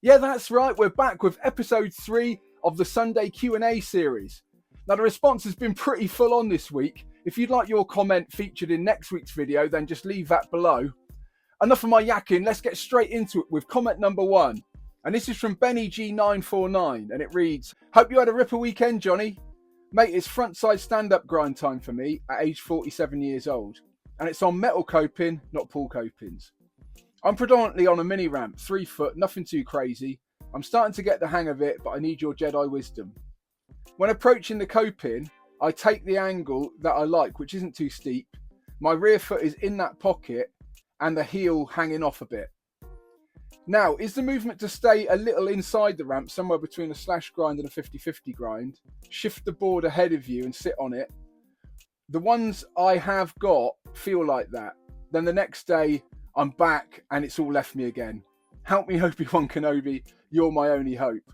Yeah, that's right. We're back with episode 3 of the Sunday Q&A series. Now, the response has been pretty full on this week. If you'd like your comment featured in next week's video, then just leave that below. Enough of my yakking, let's get straight into it with comment number 1. And this is from Benny G949, and it reads, "Hope you had a ripper weekend, Johnny. Mate, it's frontside stand-up grind time for me at age 47 years old. And it's on metal coping, not pool copings. I'm predominantly on a mini ramp, 3 foot, nothing too crazy. I'm starting to get the hang of it, but I need your Jedi wisdom. When approaching the coping, I take the angle that I like, which isn't too steep. My rear foot is in that pocket and the heel hanging off a bit. Now, is the movement to stay a little inside the ramp, somewhere between a slash grind and a 50-50 grind, shift the board ahead of you and sit on it? The ones I have got feel like that. Then the next day, I'm back and it's all left me again. Help me, Obi-Wan Kenobi. You're my only hope.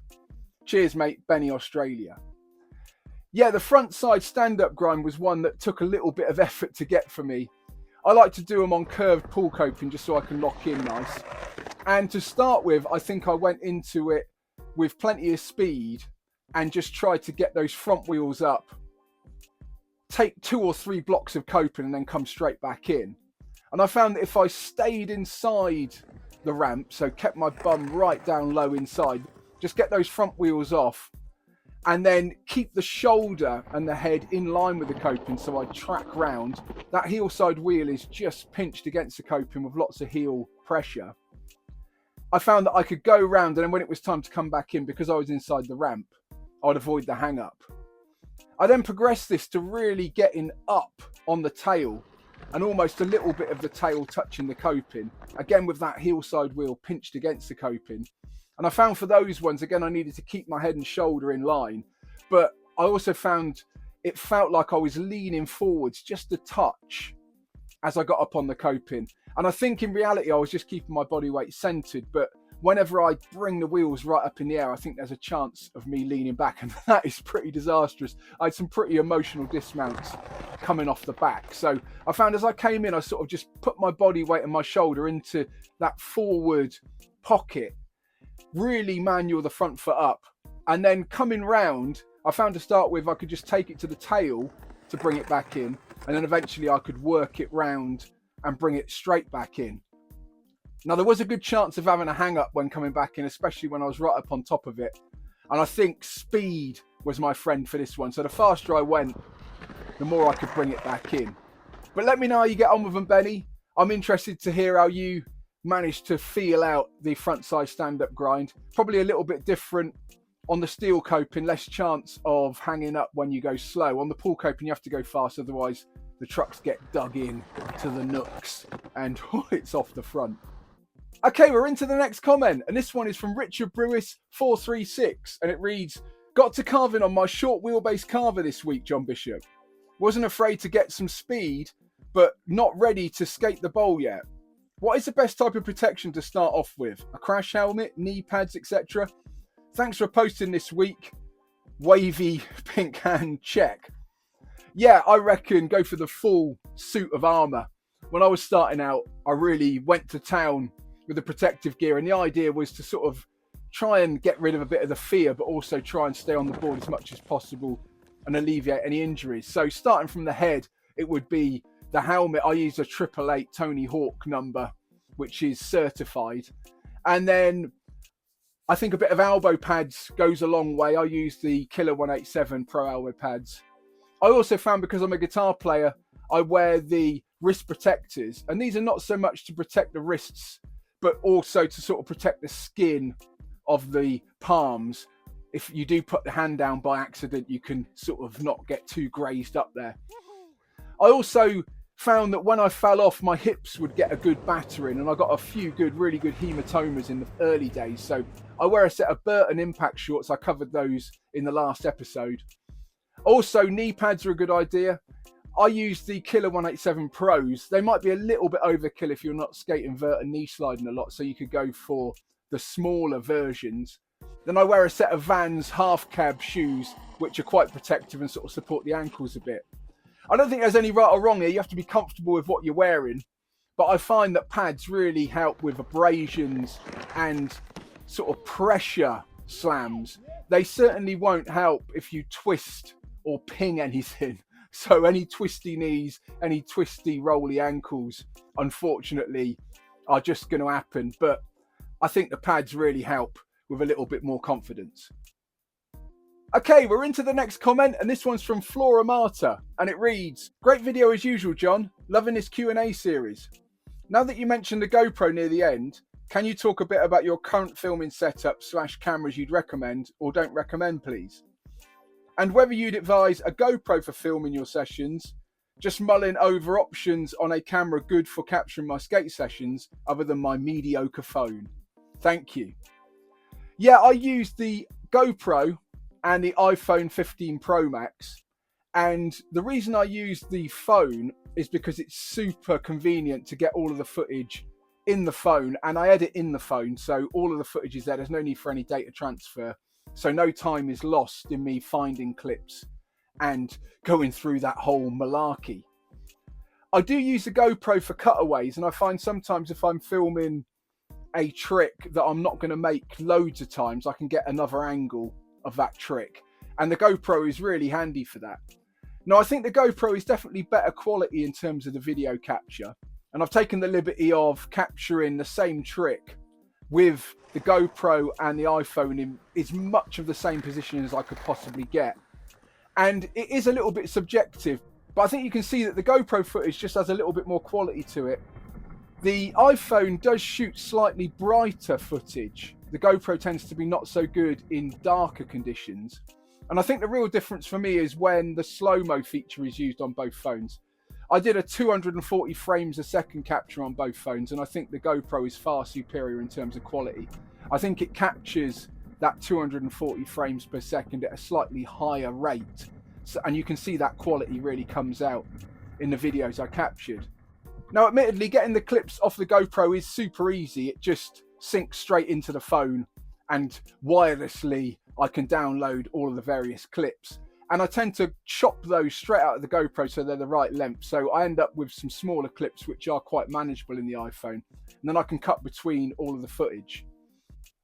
Cheers, mate. Benny, Australia." Yeah, the front side stand-up grind was one that took a little bit of effort to get for me. I like to do them on curved pool coping just so I can lock in nice. And to start with, I think I went into it with plenty of speed and just tried to get those front wheels up, take 2 or 3 blocks of coping and then come straight back in. And I found that if I stayed inside the ramp, so kept my bum right down low inside, just get those front wheels off and then keep the shoulder and the head in line with the coping so I track round, that heel side wheel is just pinched against the coping with lots of heel pressure. I found that I could go round, and then when it was time to come back in, because I was inside the ramp, I'd avoid the hang up. I then progressed this to really getting up on the tail and almost a little bit of the tail touching the coping, again with that heel side wheel pinched against the coping. And I found for those ones, again, I needed to keep my head and shoulder in line, but I also found it felt like I was leaning forwards just a touch as I got up on the coping. And I think in reality, I was just keeping my body weight centered, but whenever I bring the wheels right up in the air, I think there's a chance of me leaning back, and that is pretty disastrous. I had some pretty emotional dismounts coming off the back. So I found as I came in, I sort of just put my body weight and my shoulder into that forward pocket, really manual the front foot up. And then coming round, I found to start with, I could just take it to the tail to bring it back in. And then eventually I could work it round and bring it straight back in. Now, there was a good chance of having a hang up when coming back in, especially when I was right up on top of it. And I think speed was my friend for this one. So the faster I went, the more I could bring it back in. But let me know how you get on with them, Benny. I'm interested to hear how you managed to feel out the front side stand-up grind. Probably a little bit different on the steel coping, less chance of hanging up when you go slow. On the pool coping, you have to go fast, otherwise the trucks get dug in to the nooks and it's off the front. Okay, we're into the next comment, and this one is from Richard Brewis 436, and it reads, "Got to carving on my short wheelbase carver this week, John Bishop. Wasn't afraid to get some speed, but not ready to skate the bowl yet. What is the best type of protection to start off with? A crash helmet, knee pads, etc.? Thanks for posting this week. Wavy pink hand check." Yeah, I reckon go for the full suit of armour. When I was starting out, I really went to town with the protective gear, and the idea was to sort of try and get rid of a bit of the fear, but also try and stay on the board as much as possible and alleviate any injuries. So starting from the head, it would be the helmet. I use a 888 Tony Hawk number, which is certified. And then I think a bit of elbow pads goes a long way. I use the Killer 187 Pro elbow pads. I also found, because I'm a guitar player, I wear the wrist protectors, and these are not so much to protect the wrists, but also to sort of protect the skin of the palms. If you do put the hand down by accident, you can sort of not get too grazed up there. I also found that when I fell off, my hips would get a good battering, and I got a few really good hematomas in the early days. So I wear a set of Burton impact shorts. I covered those in the last episode. Also, knee pads are a good idea. I use the Killer 187 Pros. They might be a little bit overkill if you're not skating vert and knee sliding a lot, so you could go for the smaller versions. Then I wear a set of Vans half cab shoes, which are quite protective and sort of support the ankles a bit. I don't think there's any right or wrong here. You have to be comfortable with what you're wearing. But I find that pads really help with abrasions and sort of pressure slams, they certainly won't help if you twist or ping anything. So any twisty knees, any twisty rolly ankles, unfortunately, are just going to happen. But I think the pads really help with a little bit more confidence. Okay, we're into the next comment, and this one's from Flora Marta, and it reads, "Great video as usual, John. Loving this Q&A series. Now that you mentioned the GoPro near the end, can you talk a bit about your current filming setup / cameras you'd recommend or don't recommend, please? And whether you'd advise a GoPro for filming your sessions, just mulling over options on a camera good for capturing my skate sessions other than my mediocre phone. Thank you." Yeah, I used the GoPro and the iPhone 15 Pro Max. And the reason I use the phone is because it's super convenient to get all of the footage in the phone, and I edit in the phone. So all of the footage is there. There's no need for any data transfer. So no time is lost in me finding clips and going through that whole malarkey. I do use the GoPro for cutaways, and I find sometimes if I'm filming a trick that I'm not going to make loads of times, I can get another angle of that trick. And the GoPro is really handy for that. Now, I think the GoPro is definitely better quality in terms of the video capture. And I've taken the liberty of capturing the same trick with the GoPro and the iPhone in as much of the same position as I could possibly get. And it is a little bit subjective, but I think you can see that the GoPro footage just has a little bit more quality to it. The iPhone does shoot slightly brighter footage. The GoPro tends to be not so good in darker conditions. And I think the real difference for me is when the slow-mo feature is used on both phones. I did a 240 frames a second capture on both phones, and I think the GoPro is far superior in terms of quality. I think it captures that 240 frames per second at a slightly higher rate. So, and you can see that quality really comes out in the videos I captured. Now, admittedly, getting the clips off the GoPro is super easy. It just syncs straight into the phone, and wirelessly I can download all of the various clips. And I tend to chop those straight out of the GoPro so they're the right length. So I end up with some smaller clips which are quite manageable in the iPhone. And then I can cut between all of the footage.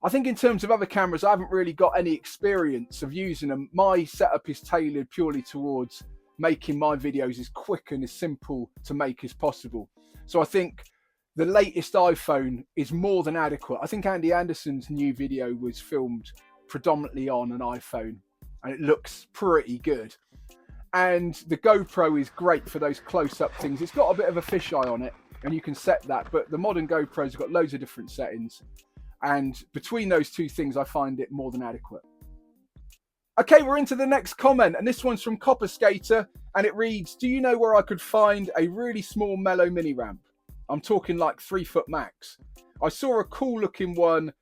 I think in terms of other cameras, I haven't really got any experience of using them. My setup is tailored purely towards making my videos as quick and as simple to make as possible. So I think the latest iPhone is more than adequate. I think Andy Anderson's new video was filmed predominantly on an iPhone, and it looks pretty good. And the GoPro is great for those close-up things. It's got a bit of a fisheye on it, and you can set that, but the modern GoPros have got loads of different settings. And between those two things, I find it more than adequate. Okay, we're into the next comment, and this one's from Copper Skater, and it reads, "Do you know where I could find a really small mellow mini ramp? I'm talking like 3 foot max. I saw a cool looking one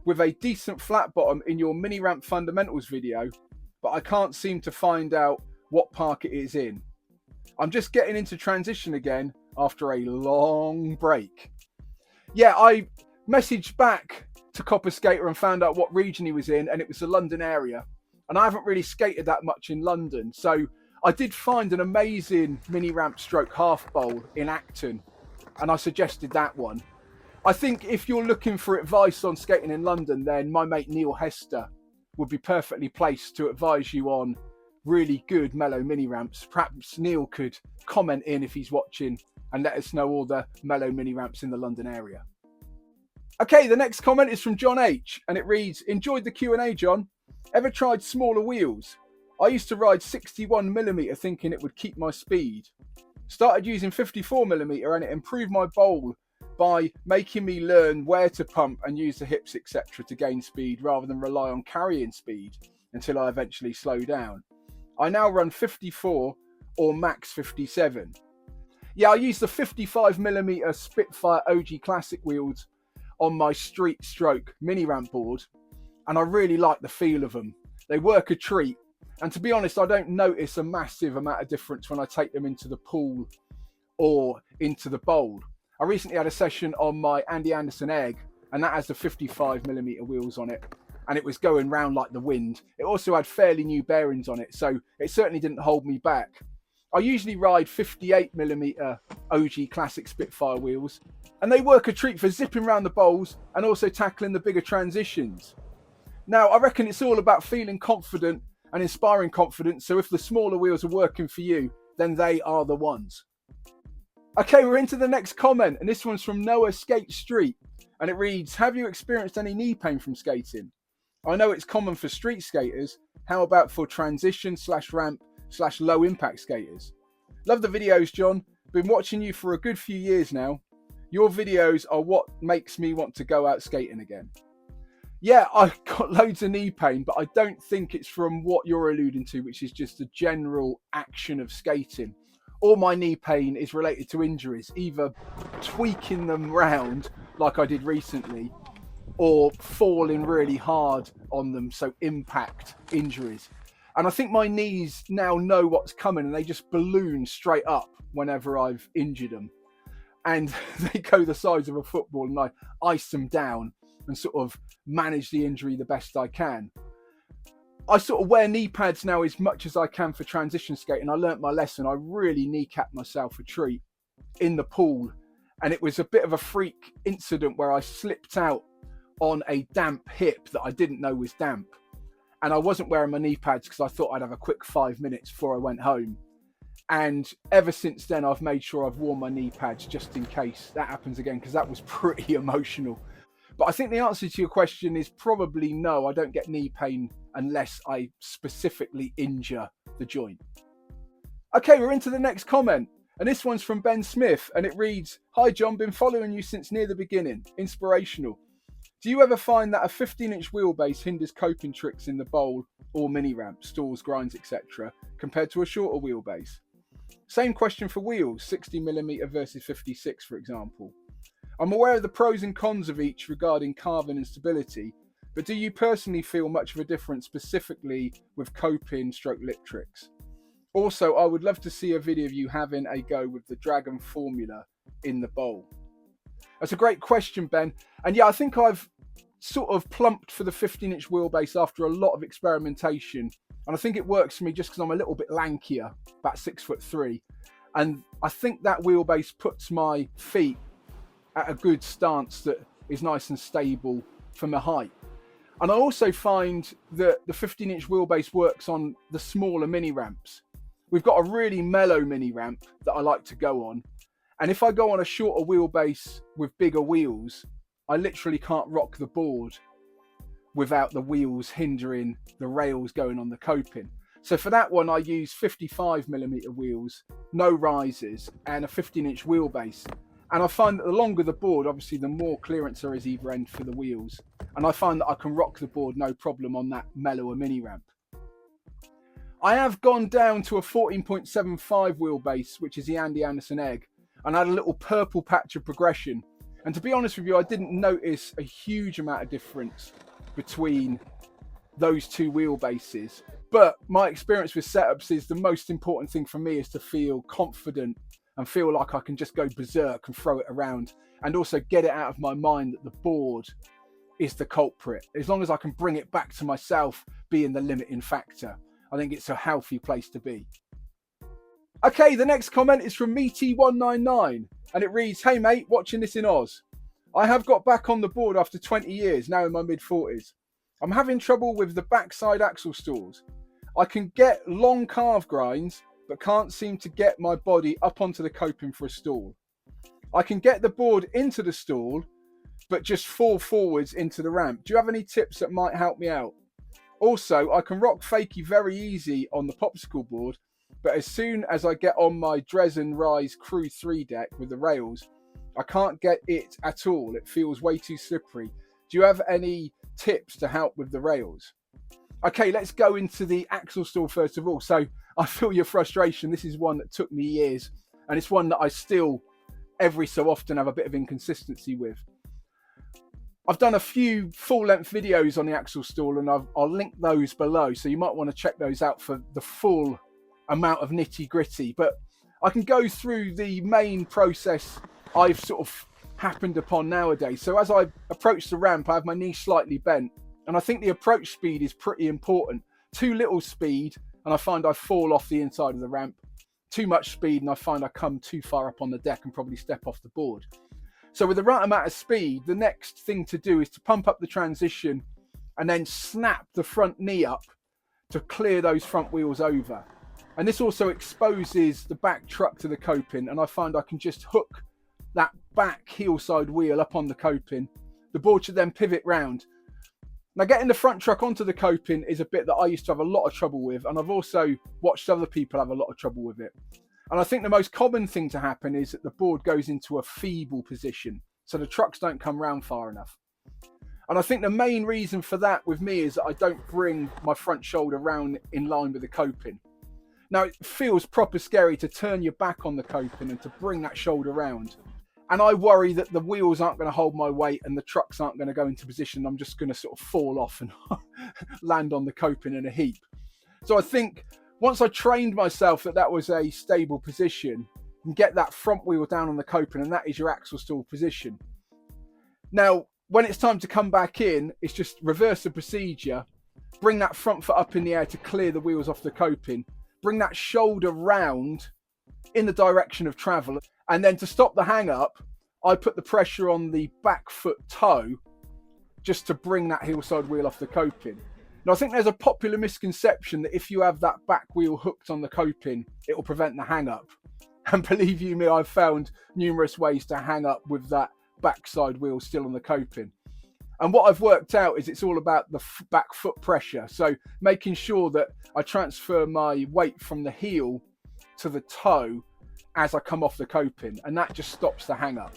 with a decent flat bottom in your mini ramp fundamentals video, but I can't seem to find out what park it is in. I'm just getting into transition again after a long break." Yeah, I messaged back to Copper Skater and found out what region he was in, and it was the London area. And I haven't really skated that much in London, so I did find an amazing mini ramp stroke half bowl in Acton, and I suggested that one. I think if you're looking for advice on skating in London, then my mate Neil Hester would be perfectly placed to advise you on really good mellow mini ramps. Perhaps Neil could comment in if he's watching and let us know all the mellow mini ramps in the London area. Okay, the next comment is from John H, and it reads, "Enjoyed the Q&A, John. Ever tried smaller wheels? I used to ride 61mm thinking it would keep my speed. Started using 54mm and it improved my bowl by making me learn where to pump and use the hips, etc. to gain speed rather than rely on carrying speed until I eventually slow down. I now run 54 or max 57. Yeah, I use the 55mm Spitfire OG Classic wheels on my street stroke mini ramp board, and I really like the feel of them. They work a treat, and to be honest, I don't notice a massive amount of difference when I take them into the pool or into the bowl. I recently had a session on my Andy Anderson Egg, and that has the 55mm wheels on it, and it was going round like the wind. It also had fairly new bearings on it, so it certainly didn't hold me back. I usually ride 58mm OG Classic Spitfire wheels, and they work a treat for zipping around the bowls and also tackling the bigger transitions. Now, I reckon it's all about feeling confident and inspiring confidence, so if the smaller wheels are working for you, then they are the ones. Okay, we're into the next comment, and this one's from Noah Skate Street, and it reads, have you experienced any knee pain from skating? I know it's common for street skaters. How about for transition / ramp / low impact skaters? Love the videos, John. Been watching you for a good few years now. Your videos are what makes me want to go out skating again. Yeah, I've got loads of knee pain, but I don't think it's from what you're alluding to, which is just the general action of skating. All my knee pain is related to injuries, either tweaking them round like I did recently, or falling really hard on them, so impact injuries. And I think my knees now know what's coming, and they just balloon straight up whenever I've injured them. And they go the size of a football, and I ice them down and sort of manage the injury the best I can. I sort of wear knee pads now as much as I can for transition skating. I learnt my lesson. I really kneecapped myself a treat in the pool, and it was a bit of a freak incident where I slipped out on a damp hip that I didn't know was damp, and I wasn't wearing my knee pads because I thought I'd have a quick 5 minutes before I went home. And ever since then, I've made sure I've worn my knee pads just in case that happens again, because that was pretty emotional. But I think the answer to your question is probably no. I don't get knee pain unless I specifically injure the joint. Okay, we're into the next comment, and this one's from Ben Smith, and it reads, hi John, been following you since near the beginning. Inspirational. Do you ever find that a 15-inch wheelbase hinders coping tricks in the bowl or mini ramp, stalls, grinds, etc., compared to a shorter wheelbase? Same question for wheels, 60mm versus 56, for example. I'm aware of the pros and cons of each regarding carving and stability, but do you personally feel much of a difference specifically with coping / lip tricks? Also, I would love to see a video of you having a go with the Dragon formula in the bowl. That's a great question, Ben. And yeah, I think I've sort of plumped for the 15-inch wheelbase after a lot of experimentation. And I think it works for me just because I'm a little bit lankier, about 6'3". And I think that wheelbase puts my feet at a good stance that is nice and stable for my height. And I also find that the 15-inch wheelbase works on the smaller mini ramps. We've got a really mellow mini ramp that I like to go on. And if I go on a shorter wheelbase with bigger wheels, I literally can't rock the board without the wheels hindering the rails going on the coping. So for that one, I use 55mm wheels, no risers, and a 15-inch wheelbase. And I find that the longer the board, obviously the more clearance there is either end for the wheels. And I find that I can rock the board no problem on that mellower mini ramp. I have gone down to a 14.75 wheelbase, which is the Andy Anderson Egg, and I had a little purple patch of progression. And to be honest with you, I didn't notice a huge amount of difference between those two wheelbases. But my experience with setups is the most important thing for me is to feel confident and feel like I can just go berserk and throw it around, and also get it out of my mind that the board is the culprit. As long as I can bring it back to myself being the limiting factor, I think it's a healthy place to be. Okay, the next comment is from MeT199, and it reads, hey mate, watching this in Oz. I have got back on the board after 20 years, now in my mid-40s. I'm having trouble with the backside axle stalls. I can get long carve grinds, but can't seem to get my body up onto the coping for a stall. I can get the board into the stall, but just fall forwards into the ramp. Do you have any tips that might help me out? Also, I can rock fakie very easy on the popsicle board, but as soon as I get on my Dresden Rise Crew 3 deck with the rails, I can't get it at all. It feels way too slippery. Do you have any tips to help with the rails? Okay, let's go into the axle stall first of all. So I feel your frustration. This is one that took me years, and it's one that I still every so often have a bit of inconsistency with. I've done a few full-length videos on the axle stall, and I'll link those below, so you might want to check those out for the full amount of nitty-gritty. But I can go through the main process I've sort of happened upon nowadays. So as I approach the ramp, I have my knee slightly bent, and I think the approach speed is pretty important. Too little speed, and I find I fall off the inside of the ramp. too much speed and I find I come too far up on the deck and probably step off the board. So with the right amount of speed, the next thing to do is to pump up the transition and then snap the front knee up to clear those front wheels over. And this also exposes the back truck to the coping, and I find I can just hook that back heel side wheel up on the coping. The board should then pivot round. Now, getting the front truck onto the coping is a bit that I used to have a lot of trouble with, and I've also watched other people have a lot of trouble with it. And I think the most common thing to happen is that the board goes into a feeble position, so the trucks don't come round far enough. And I think the main reason for that with me is that I don't bring my front shoulder round in line with the coping. Now, it feels proper scary to turn your back on the coping and to bring that shoulder round. And I worry that the wheels aren't going to hold my weight and the trucks aren't going to go into position. I'm just going to sort of fall off and land on the coping in a heap. So I think once I trained myself that that was a stable position, and get that front wheel down on the coping, and that is your axle stall position. Now, when it's time to come back in, it's just reverse the procedure, bring that front foot up in the air to clear the wheels off the coping, bring that shoulder round in the direction of travel, and then to stop the hang up, I put the pressure on the back foot toe just to bring that heel side wheel off the coping. Now, I think there's a popular misconception that if you have that back wheel hooked on the coping, it will prevent the hang up. And believe you me, I've found numerous ways to hang up with that backside wheel still on the coping. And what I've worked out is it's all about the back foot pressure. So making sure that I transfer my weight from the heel to the toe as I come off the coping, and that just stops the hang up.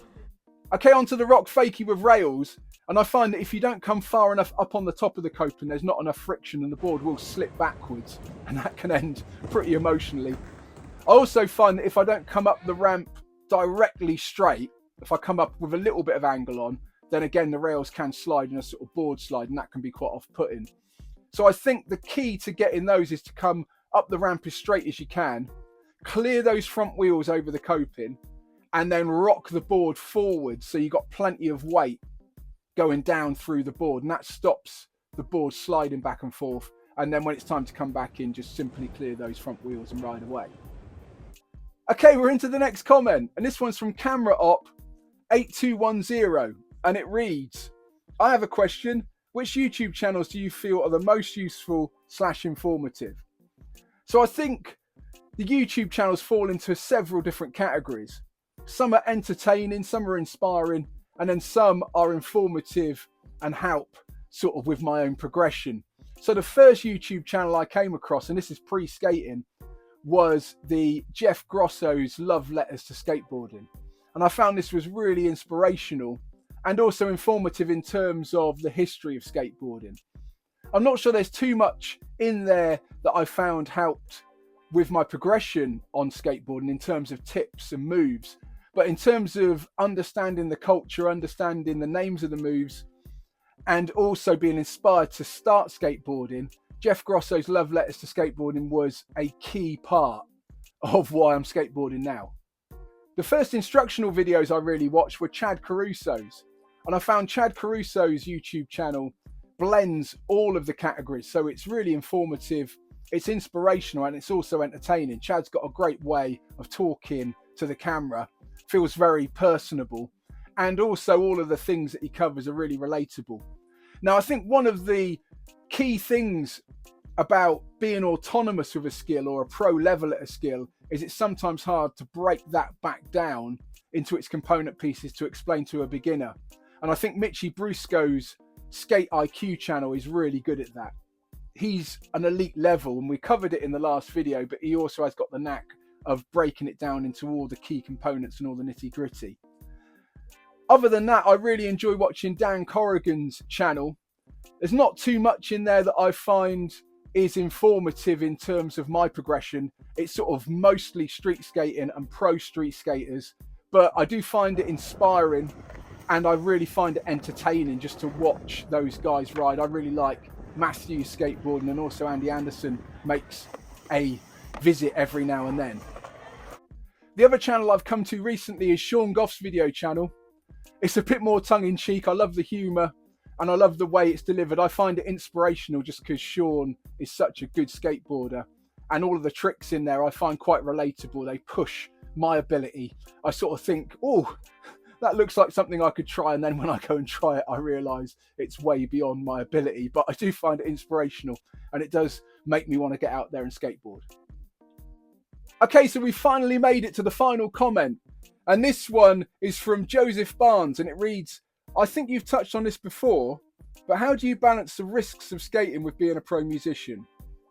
Okay, onto the rock fakie with rails. And I find that if you don't come far enough up on the top of the coping, there's not enough friction and the board will slip backwards, and that can end pretty emotionally. I also find that if I don't come up the ramp directly straight, if I come up with a little bit of angle on, then again the rails can slide in a sort of board slide, and that can be quite off-putting. So I think the key to getting those is to come up the ramp as straight as you can, clear those front wheels over the coping, and then rock the board forward so you've got plenty of weight going down through the board, and that stops the board sliding back and forth. And then when it's time to come back in, just simply clear those front wheels and ride away. Okay, we're into the next comment, and this one's from Camera Op 8210, and it reads, I have a question. Which YouTube channels do you feel are the most useful / informative? So I think the YouTube channels fall into several different categories. Some are entertaining, some are inspiring, and then some are informative and help sort of with my own progression. So the first YouTube channel I came across, and this is pre-skating, was the Jeff Grosso's Love Letters to Skateboarding. And I found this was really inspirational and also informative in terms of the history of skateboarding. I'm not sure there's too much in there that I found helped with my progression on skateboarding in terms of tips and moves. But in terms of understanding the culture, understanding the names of the moves, and also being inspired to start skateboarding, Jeff Grosso's Love Letters to Skateboarding was a key part of why I'm skateboarding now. The first instructional videos I really watched were Chad Caruso's, and I found Chad Caruso's YouTube channel blends all of the categories, so it's really informative, it's inspirational, and it's also entertaining. Chad's got a great way of talking to the camera, feels very personable, and also all of the things that he covers are really relatable. Now, I think one of the key things about being autonomous with a skill or a pro level at a skill is it's sometimes hard to break that back down into its component pieces to explain to a beginner. And I think Mitchy Brusco's Skate IQ channel is really good at that. He's an elite level, and we covered it in the last video, but he also has got the knack of breaking it down into all the key components and all the nitty gritty. Other than that, I really enjoy watching Dan Corrigan's channel. There's not too much in there that I find is informative in terms of my progression. It's sort of mostly street skating and pro street skaters, but I do find it inspiring, and I really find it entertaining just to watch those guys ride. I really like Mathew skateboarding, and also Andy Anderson makes a visit every now and then. The other channel I've come to recently is Sean Goff's video channel. It's a bit more tongue-in-cheek. I love the humour and I love the way it's delivered. I find it inspirational just because Sean is such a good skateboarder, and all of the tricks in there I find quite relatable. They push my ability. I sort of think, oh, that looks like something I could try, and then when I go and try it, I realise it's way beyond my ability. But I do find it inspirational, and it does make me want to get out there and skateboard. Okay, so we finally made it to the final comment, and this one is from Joseph Barnes, and it reads, I think you've touched on this before, but how do you balance the risks of skating with being a pro musician?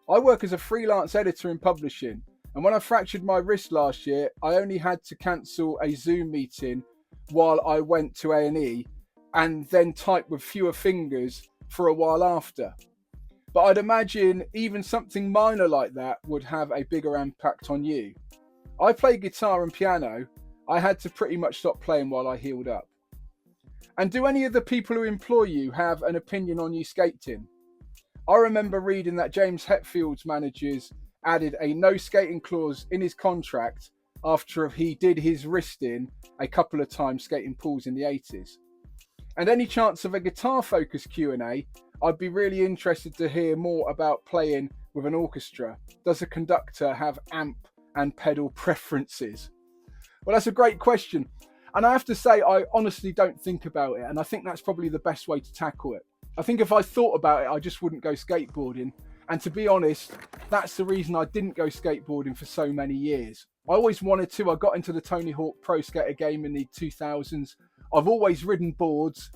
I work as a freelance editor in publishing, and when I fractured my wrist last year, I only had to cancel a Zoom meeting while I went to A&E and then type with fewer fingers for a while after. But I'd imagine even something minor like that would have a bigger impact on you. I play guitar and piano. I had to pretty much stop playing while I healed up. And do any of the people who employ you have an opinion on you skating? I remember reading that James Hetfield's managers added a no skating clause in his contract after he did his wristing a couple of times skating pools in the 80s. And any chance of a guitar focused Q&A, I'd be really interested to hear more about playing with an orchestra. Does a conductor have amp and pedal preferences? Well, that's a great question. And I have to say, I honestly don't think about it. And I think that's probably the best way to tackle it. I think if I thought about it, I just wouldn't go skateboarding. And to be honest, that's the reason I didn't go skateboarding for so many years. I always wanted to. I got into the Tony Hawk Pro Skater game in the 2000s. I've always ridden boards,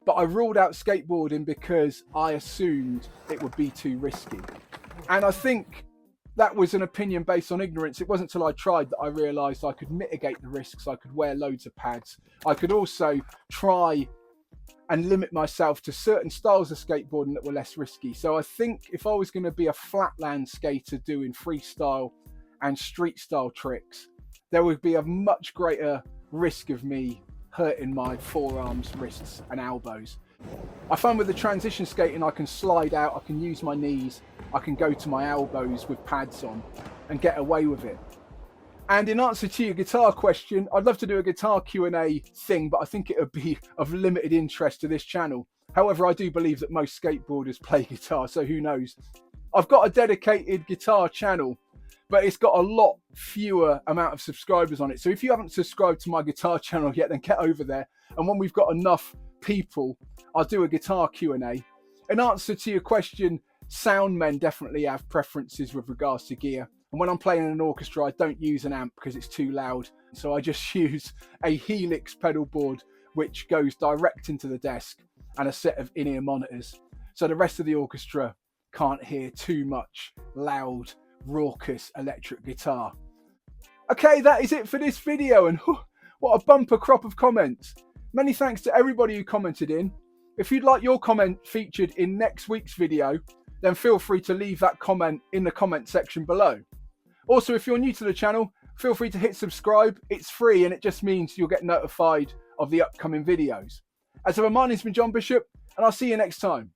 but I ruled out skateboarding because I assumed it would be too risky. And I think that was an opinion based on ignorance. It wasn't until I tried that I realised I could mitigate the risks. I could wear loads of pads. I could also try and limit myself to certain styles of skateboarding that were less risky. So I think if I was going to be a flatland skater doing freestyle and street style tricks, there would be a much greater risk of me hurting my forearms, wrists and elbows. I find with the transition skating, I can slide out, I can use my knees, I can go to my elbows with pads on and get away with it. And in answer to your guitar question, I'd love to do a guitar Q&A thing, but I think it would be of limited interest to this channel. However, I do believe that most skateboarders play guitar, so who knows. I've got a dedicated guitar channel, but it's got a lot fewer amount of subscribers on it. So if you haven't subscribed to my guitar channel yet, then get over there. And when we've got enough people, I'll do a guitar Q&A. In answer to your question, sound men definitely have preferences with regards to gear. And when I'm playing in an orchestra, I don't use an amp because it's too loud. So I just use a Helix pedal board, which goes direct into the desk, and a set of in-ear monitors. So the rest of the orchestra can't hear too much loud, raucous electric guitar. Okay, that is it for this video, and what a bumper crop of comments. Many thanks to everybody who commented in. If you'd like your comment featured in next week's video, then feel free to leave that comment in the comment section below. Also, if you're new to the channel, feel free to hit subscribe. It's free and it just means you'll get notified of the upcoming videos. As ever, my name's been John Bishop, and I'll see you next time.